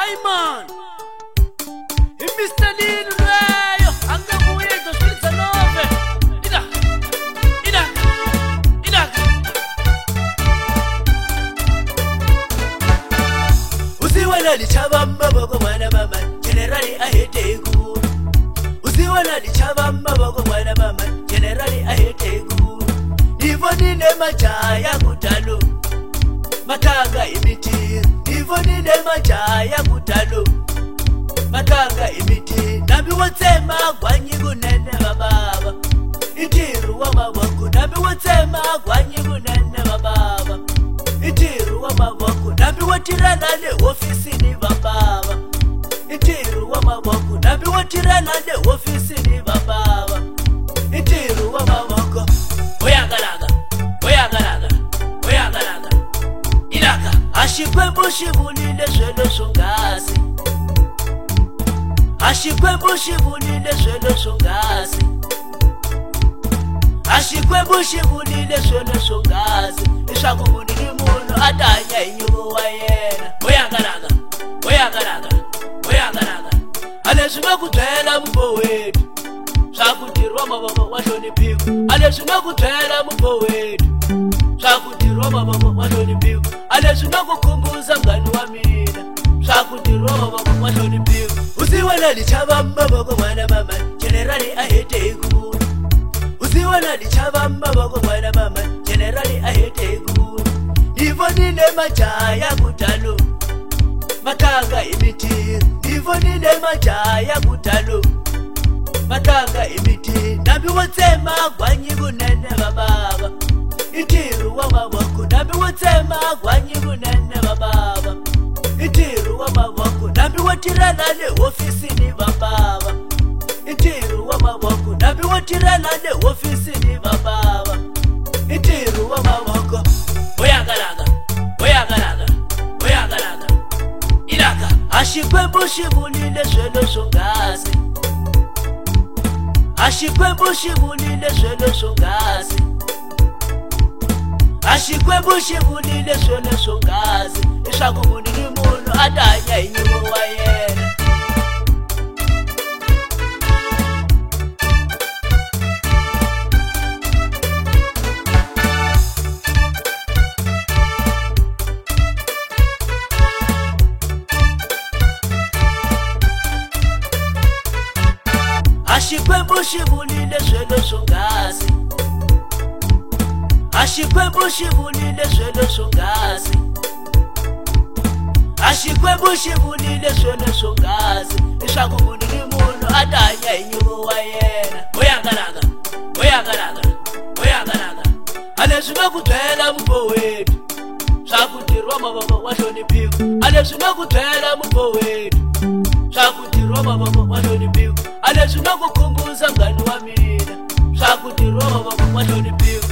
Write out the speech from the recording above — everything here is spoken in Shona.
Ayman Mr. Lil Rayo angabuye ngoswitsa nove ida usiwana lichaba mbaboko mwana mama generali ahetegu usiwana lichaba mbaboko mwana mama generali ahetegu nivonine majaya kutalo matanga imiti nivonine majaya kutalo matanga imiti nabi wotsema gwanyikunene bababa itiru wa maboko nabi wotsema gwanyikunene bababa itiru wa maboko nabi wotirana le ofisini bababa itiru wa maboko nabi wotirana le ofisini bababa itiru wa maboko oyagalaga ilaka ashikwebushibulile swelo songazi ashikwebushibulile swelo songazi ashikwebushibulile swelo songazi ishaku munini muno atanya inyuko wa yena oyagalaga alesuna kutela mbo wetu sakutirwa mababa wahloniphiwa alesuna kutela mbo wetu sakutirwa mababa wahloniphiwa alesuna kukhumbuza mngani wa mina sakutirwa mababa wahloniphiwa usiwana lichaba mbaboko mwana mama generali ahetegu usiwana lichaba mbaboko mwana mama generali ahetegu ivonine majaya kutalo matanga imiti ivonine majaya kutalo matanga imiti nabi wotsema gwanyikunene bababa itiru wa maboko nabi wotsema gwanyikunene bababa itiru wa maboko nabi wotirana le ofisini bababa itiru wa maboko nabi wotirana le ofisini bababa itiru wa maboko oyagalaga ilaka ashikwebushibulile swelo songazi ashikwebushibulile swelo songazi ashikwebushibulile swelo songazi ishaku munini muno atanya inyuko wa yena ashikwebushibulile swelo songazi ashikwebushibulile swelo songazi ashikwebushibulile swelo songazi ishaku munini muno atanya inyuko wa yena oyagalaga alesuna kutela mbo wetu sakutirwa mababa wahloniphiwa alesuna kutela mbo wetu sakutirwa mababa wahloniphiwa alesuna kukhumbuza mngani wa mina sakutirwa mababa wahloniphiwa